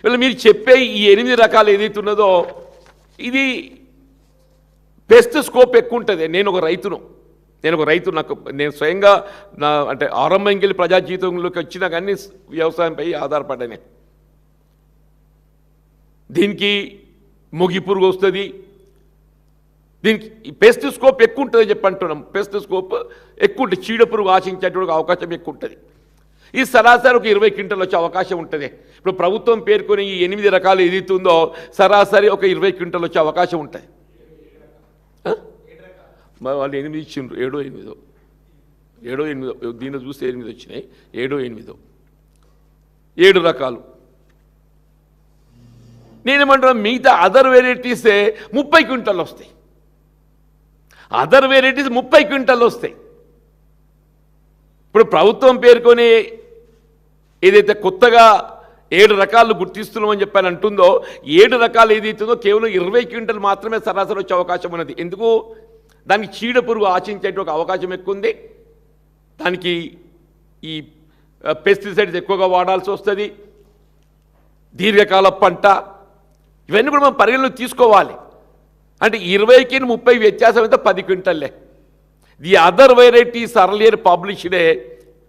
ఇవాళ మీరు చెప్పే ఈ 8 రకాలు ఏదైతే ఉన్నదో ఇది పెస్ట్ స్కోప్ ఎక్కువ ఉంటుంది. నేను ఒక రైతు నాకు నేను స్వయంగా నా అంటే ఆరంభంకి వెళ్ళి ప్రజా జీవితంలోకి వచ్చినా కానీ వ్యవసాయంపై ఆధారపడ్డానే. దీనికి మొగి పురుగు వస్తుంది, దీనికి పెస్ట్ స్కోప్ ఎక్కువ ఉంటుంది చెప్పి అంటున్నాం. పెస్ట్ స్కోప్ ఎక్కువ ఉంటుంది, చీడ పురుగు ఆశించేటువంటి అవకాశం ఎక్కువ ఉంటుంది. ఈ సరాసరి ఒక 20 క్వింటల్ వచ్చే అవకాశం ఉంటుంది. ఇప్పుడు ప్రభుత్వం పేర్కొని ఈ 8 రకాలు ఏదైతుందో సరాసరి ఒక 20 క్వింటల్ వచ్చే అవకాశం ఉంటుంది. వాళ్ళు 8 ఇచ్చిండ్రు, 7 8 దీన్ని చూస్తే 8 వచ్చినాయి, 7 8 రకాలు. నేనేమంటున్నా మిగతా అదర్ వెరైటీసే 30 క్వింటల్ వస్తాయి. అదర్ వెరైటీస్ 30 క్వింటల్ వస్తాయి. ఇప్పుడు ప్రభుత్వం పేర్కొని ఏదైతే కొత్తగా 7 రకాలు గుర్తిస్తున్నామని చెప్పని అంటుందో 7 రకాలు ఏదైతుందో కేవలం 20 క్వింటల్ మాత్రమే సరాసరి వచ్చే అవకాశం ఉన్నది. ఎందుకు? దానికి చీడ పురుగు ఆశించేటువంటి అవకాశం ఎక్కువ ఉంది. దానికి ఈ పెస్టిసైడ్స్ ఎక్కువగా వాడాల్సి వస్తుంది, దీర్ఘకాల పంట, ఇవన్నీ కూడా మనం పరిగణలోకి తీసుకోవాలి. అంటే 20కి 30 వ్యత్యాసం అయితే 10 క్వింటల్లే. ది అదర్ వెరైటీస్ అర్లియర్ పబ్లిష్డే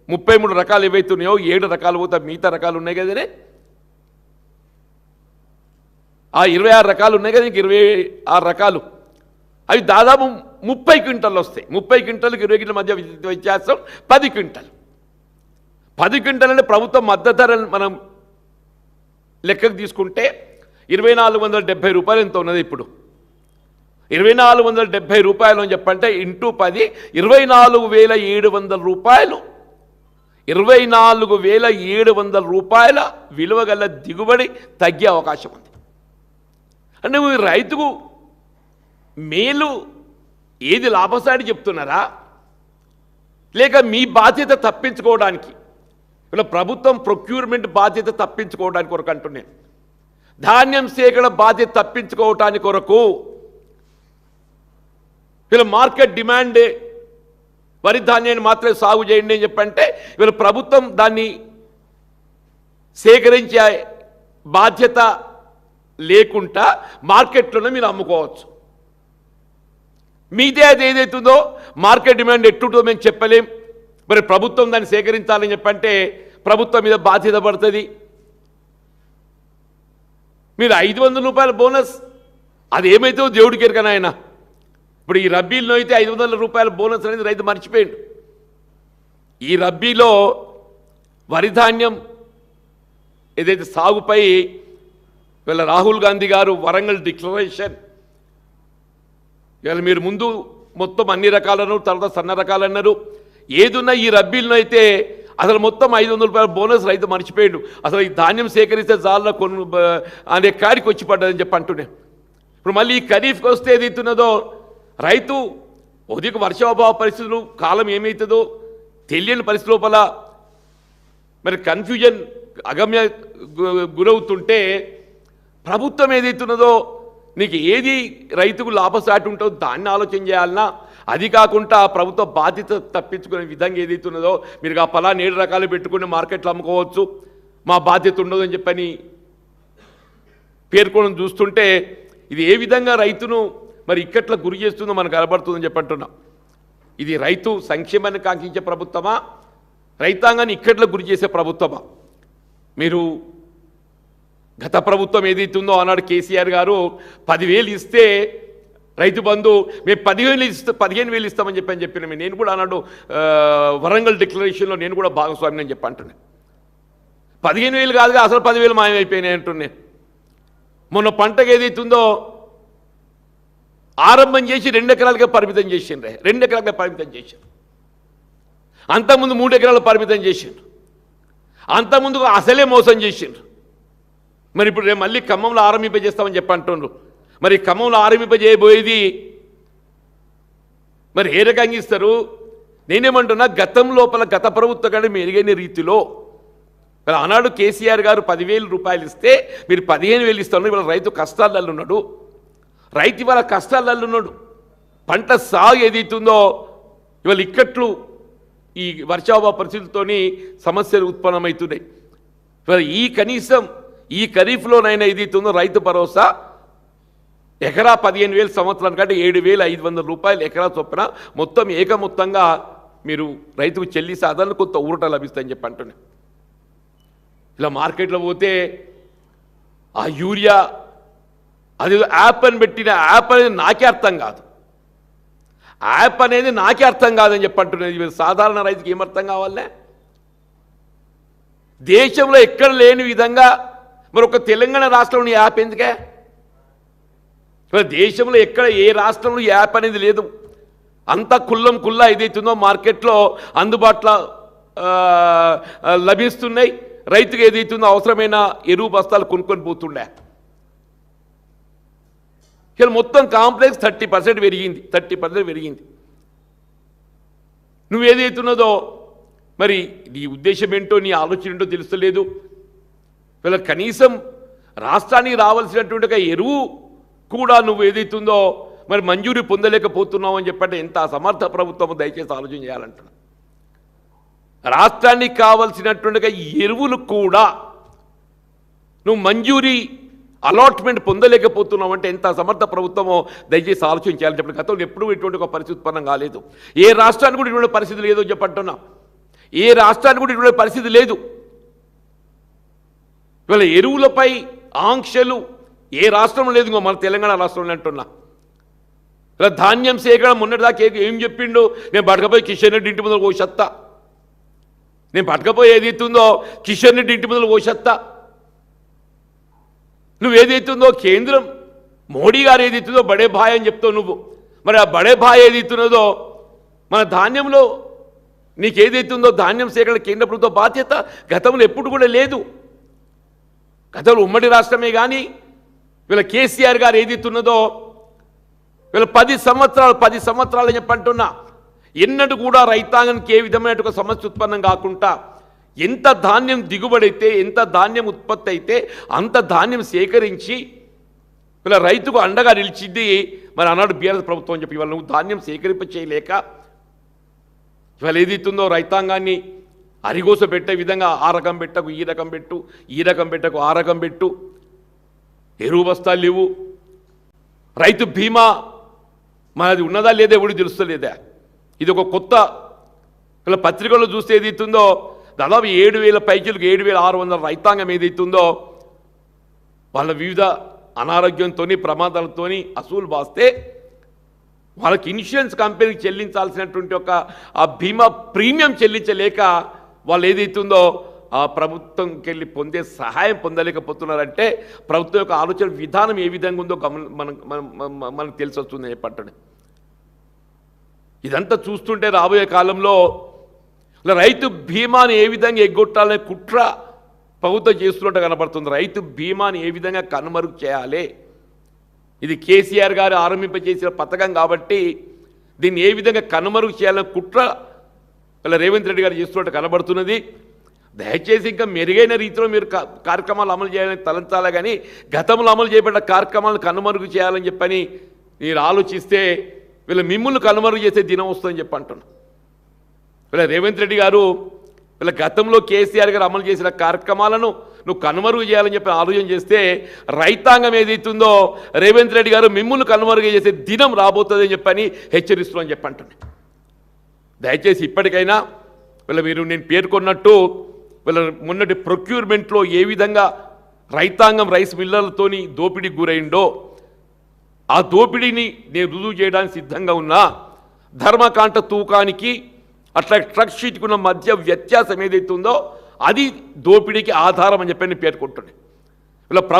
33 రకాలు ఏవైతున్నాయో 7 రకాలు పోతే మిగతా రకాలు ఉన్నాయి కదనే. ఆ 26 రకాలు ఉన్నాయి కదా, 26 రకాలు అవి దాదాపు 30 క్వింటల్ వస్తాయి. 30 క్వింటల్కి 20 క్వింటల్ మధ్య వ్యత్యాసం 10 క్వింటల్. 10 క్వింటల్ అంటే ప్రభుత్వం మద్దతు ధర మనం లెక్కకు తీసుకుంటే 2470 రూపాయలు ఎంత ఉన్నది ఇప్పుడు. 2470 రూపాయలు అని చెప్పంటే ఇంటూ 10 24,700 రూపాయలు. 24,700 రూపాయల విలువ గల దిగుబడి తగ్గే అవకాశం ఉంది. అంటే మీరు రైతుకు మేలు ఏది లాభసాటి చెప్తున్నారా, లేక మీ బాధ్యత తప్పించుకోవడానికి? ఇలా ప్రభుత్వం ప్రొక్యూర్మెంట్ బాధ్యత తప్పించుకోవడానికి కొరకు అంటున్నాను. ధాన్యం సేకరణ బాధ్యత తప్పించుకోవటానికి కొరకు వీళ్ళ మార్కెట్ డిమాండే వరి ధాన్యాన్ని మాత్రమే సాగు చేయండి అని చెప్పంటే వీళ్ళ ప్రభుత్వం దాన్ని సేకరించే బాధ్యత లేకుండా మార్కెట్లోనే మీరు అమ్ముకోవచ్చు. మీదే అది ఏదైతుందో మార్కెట్ డిమాండ్ ఎట్టుంటుందో మేము చెప్పలేం. మరి ప్రభుత్వం దాన్ని సేకరించాలని చెప్పంటే ప్రభుత్వం మీద బాధ్యత పడుతుంది. మీరు 500 రూపాయల బోనస్ అది ఏమైతే దేవుడికి ఎరకన ఆయన. ఇప్పుడు ఈ రబ్బీలో అయితే 500 రూపాయల బోనస్ అనేది రైతు మర్చిపోయాడు. ఈ రబ్బీలో వరి ధాన్యం ఏదైతే సాగుపై వీళ్ళ రాహుల్ గాంధీ గారు వరంగల్ డిక్లరేషన్, ఇవాళ మీరు ముందు మొత్తం అన్ని రకాలను తర్వాత సన్న రకాలు అన్నారు. ఏదున్నా ఈ రబ్బీల్లో అయితే అసలు మొత్తం 500 రూపాయల బోనస్ రైతు మర్చిపోయాడు. అసలు ఈ ధాన్యం సేకరిస్తే జాల్లో కొన్ని అనే కాడికి వచ్చి పడ్డదని చెప్పి అంటున్నాను. ఇప్పుడు మళ్ళీ ఈ ఖరీఫ్కి వస్తే ఏదైతున్నదో రైతు ఉదయం వర్షాభావ పరిస్థితులు కాలం ఏమవుతుందో తెలియని పరిస్థితి లోపల మరి కన్ఫ్యూజన్ అగమ్య గురవుతుంటే ప్రభుత్వం ఏదైతున్నదో నీకు ఏది రైతుకు లాభసాటి ఉంటుందో దాన్ని ఆలోచన చేయాలన్నా, అది కాకుండా ప్రభుత్వ బాధ్యత తప్పించుకునే విధంగా ఏదైతున్నదో మీరు ఆ ఫలాన్ని 7 రకాలు పెట్టుకుని మార్కెట్లో అమ్ముకోవచ్చు, మా బాధ్యత ఉండదు అని చెప్పని పేర్కొనడం చూస్తుంటే ఇది ఏ విధంగా రైతును మరి ఇక్కట్లా గురి చేస్తుందో మనకు కనబడుతుందని చెప్పంటున్నాం. ఇది రైతు సంక్షేమాన్ని కాంక్షించే ప్రభుత్వమా, రైతాంగాన్ని ఇక్కట్లా గురి చేసే ప్రభుత్వమా? మీరు గత ప్రభుత్వం ఏదైతుందో ఆనాడు కేసీఆర్ గారు 10,000 ఇస్తే రైతు బంధు మేము 15,000 ఇస్తామని చెప్పిన నేను కూడా ఆనాడు వరంగల్ డిక్లరేషన్లో నేను కూడా భాగస్వామిని అని చెప్పి అంటున్నాను. 15,000 కాదుగా అసలు 10,000 మాయమైపోయినాయి అంటున్నాను. మొన్న పంటకు ఏదైతుందో ఆరంభం చేసి 2 ఎకరాలకే పరిమితం చేసిండ్రే, 2 ఎకరాలకే పరిమితం చేశారు. అంతకుముందు 3 ఎకరాలు పరిమితం చేసిండ్రు, అంతకుముందు అసలే మోసం చేసిండ్రు. మరి ఇప్పుడు రేపు మళ్ళీ ఖమ్మంలో ఆరంభింపజేస్తామని చెప్పి అంటుండ్రు. మరి ఖమ్మంలో ఆరంభింపజేయబోయేది మరి ఏ రకంగా ఇస్తారు? నేనేమంటున్నా గతం లోపల గత ప్రభుత్వం కంటే మెరుగైన రీతిలో మరి ఆనాడు కేసీఆర్ గారు 10,000 రూపాయలు ఇస్తే మీరు 15,000 ఇస్తున్నారు. ఇవాళ రైతు కష్టాలలో ఉన్నాడు, రైతు ఇవాళ కష్టాలలో ఉన్నాడు. పంట సాగు ఏదైతుందో ఇవాళ ఇక్కట్లు ఈ వర్షాభావ పరిస్థితులతోని సమస్యలు ఉత్పన్నమవుతున్నాయి. ఇవాళ ఈ కనీసం ఈ ఖరీఫ్లోనైనా ఏదైతుందో రైతు భరోసా ఎకరా 15,000 సంవత్సరాల కంటే 7,500 రూపాయలు ఎకరా చొప్పున మొత్తం ఏకమొత్తంగా మీరు రైతుకు చెల్లి సాధారణ కొంత ఊరట లభిస్తాయని చెప్పి అంటున్నాను. ఇలా మార్కెట్లో పోతే ఆ యూరియా అది యాప్ అని పెట్టిన యాప్ అనేది నాకే అర్థం కాదు, యాప్ అనేది నాకే అర్థం కాదని చెప్పి అంటున్నది. సాధారణ రైతుకి ఏమర్థం కావాలనే? దేశంలో ఎక్కడ లేని విధంగా మరి ఒక తెలంగాణ రాష్ట్రంలో యాప్ ఎందుకే? దేశంలో ఎక్కడ ఏ రాష్ట్రంలో యాప్ అనేది లేదు. అంతా కుల్లం కుల్లా ఏదైతుందో మార్కెట్లో అందుబాటులో లభిస్తున్నాయి. రైతుకు ఏదైతుందో అవసరమైన ఎరువు బస్తాలు కొనుక్కొని పోతుండే. ఇలా మొత్తం కాంప్లెక్స్ 30% పెరిగింది, 30% పెరిగింది. నువ్వేదైతున్నదో మరి నీ ఉద్దేశం ఏంటో నీ ఆలోచన ఏంటో తెలుస్తలేదు. వీళ్ళ కనీసం రాష్ట్రానికి రావాల్సినటువంటి ఒక ఎరువు కూడా నువ్వు ఏదైతుందో మరి మంజూరీ పొందలేకపోతున్నావు అని చెప్పంటే ఎంత అసమర్థ ప్రభుత్వం, దయచేసి ఆలోచన చేయాలంటున్నా. రాష్ట్రానికి కావాల్సినటువంటి ఎరువులు కూడా నువ్వు మంజూరీ అలాట్మెంట్ పొందలేకపోతున్నావు అంటే ఎంత అసమర్థ ప్రభుత్వమో దయచేసి ఆలోచన చేయాలని చెప్పండి. గతంలో ఎప్పుడూ ఇటువంటి ఒక పరిస్థితి ఉత్పన్నం కాలేదు. ఏ రాష్ట్రానికి కూడా ఇటువంటి పరిస్థితి లేదో చెప్పంటున్నా. ఏ రాష్ట్రానికి కూడా ఇటువంటి పరిస్థితి లేదు. ఇవాళ ఎరువులపై ఆంక్షలు ఏ రాష్ట్రంలో లేదు, మన తెలంగాణ రాష్ట్రంలో అంటున్నా. ఇలా ధాన్యం సేకరణ మొన్నటిదాకా ఏం చెప్పిండు, నేను పట్టకపోయి కిషన్ రెడ్డి ఇంటి ముందు పోషత్తా, నేను పట్టకపోయి ఏదైతుందో కిషన్ రెడ్డి ఇంటి ముందు పోషత్తా. నువ్వేదైతుందో కేంద్రం మోడీ గారు ఏదైతుందో బడే భాయ్ అని చెప్తావు నువ్వు. మరి ఆ బడే భాయ్ ఏదైతున్నదో మన ధాన్యంలో నీకేదైతుందో ధాన్యం సేకరణ కేంద్ర ప్రభుత్వ బాధ్యత గతంలో ఎప్పుడు కూడా లేదు. గతంలో ఉమ్మడి రాష్ట్రమే కానీ వీళ్ళ కేసీఆర్ గారు ఏదైతున్నదో వీళ్ళ 10 సంవత్సరాలు అని చెప్పంటున్నా ఎన్నడూ కూడా రైతాంగానికి ఏ విధమైన ఒక సమస్య ఉత్పన్నం కాకుండా ఎంత ధాన్యం దిగుబడి అయితే, ఎంత ధాన్యం ఉత్పత్తి అయితే అంత ధాన్యం సేకరించి వీళ్ళ రైతుకు అండగా నిలిచింది మరి అన్నాడు బీఆర్ఎస్ ప్రభుత్వం అని చెప్పి. ఇవాళ నువ్వు ధాన్యం సేకరింప చేయలేక ఇవాళ ఏదైతుందో రైతాంగాన్ని అరిగోస పెట్టే విధంగా ఆ రకం పెట్టకు, ఈ రకం పెట్టు, ఈ రకం పెట్టకు, ఆ రకం పెట్టు, ఎరువు బస్తాలు లేవు, రైతు బీమా మనది ఉన్నదా లేదా ఎవడు తెలుస్తలేదా. ఇది ఒక కొత్త ఇలా పత్రికల్లో చూస్తే ఏదైతుందో దాదాపు 7,000 పైచీలకు 7,600 రైతాంగం ఏదైతుందో వాళ్ళ వివిధ అనారోగ్యంతో ప్రమాదాలతో అసూలు బాస్తే వాళ్ళకి ఇన్సూరెన్స్ కంపెనీకి చెల్లించాల్సినటువంటి ఒక ఆ బీమా ప్రీమియం చెల్లించలేక వాళ్ళు ఏదైతుందో ఆ ప్రభుత్వంకి వెళ్ళి పొందే సహాయం పొందలేకపోతున్నారంటే ప్రభుత్వం యొక్క ఆలోచన విధానం ఏ విధంగా ఉందో మనకు తెలిసి వస్తుందని చెప్పండి. ఇదంతా చూస్తుంటే రాబోయే కాలంలో రైతు బీమాని ఏ విధంగా ఎగ్గొట్టాలనే కుట్ర ప్రభుత్వం చేస్తున్నట్టు కనబడుతుంది. రైతు బీమాని ఏ విధంగా కనుమరుగు చేయాలి, ఇది కేసీఆర్ గారు ఆరంభింపజేసిన పథకం కాబట్టి దీన్ని ఏ విధంగా కనుమరుగు చేయాలనే కుట్ర ఇలా రేవంత్ రెడ్డి గారు చేస్తున్నట్టు కనబడుతున్నది. దయచేసి ఇంకా మెరుగైన రీతిలో మీరు కార్యక్రమాలు అమలు చేయాలని తలంచాలి కానీ గతంలో అమలు చేయబడ్డ కార్యక్రమాలను కనుమరుగు చేయాలని చెప్పని మీరు ఆలోచిస్తే వీళ్ళు మిమ్మల్ని కనుమరుగు చేసే దినం వస్తుందని చెప్పి అంటున్నాను. వీళ్ళ రేవంత్ రెడ్డి గారు వీళ్ళ గతంలో కేసీఆర్ గారు అమలు చేసిన కార్యక్రమాలను నువ్వు కనుమరుగు చేయాలని చెప్పి ఆలోచన చేస్తే రైతాంగం ఏదైతుందో రేవంత్ రెడ్డి గారు మిమ్మల్ని కనుమరుగు చేసే దినం రాబోతుందని చెప్పని హెచ్చరిస్తున్నామని చెప్పి అంటున్నాను. దయచేసి ఇప్పటికైనా మీరు నేను పేర్కొన్నట్టు మొన్నటి ప్రొక్యూర్మెంట్లో ఏ విధంగా రైతాంగం రైస్ మిల్లర్లతోని దోపిడీకి గురైందో ఆ దోపిడీని నేను రుజువు చేయడానికి సిద్ధంగా ఉన్నా. ధర్మకాంట తూకానికి అట్లా ట్రక్ షీట్కి ఉన్న మధ్య వ్యత్యాసం ఏదైతే ఉందో అది దోపిడీకి ఆధారం అని చెప్పి నేను పేర్కొంటున్నాను. ప్రభుత్వం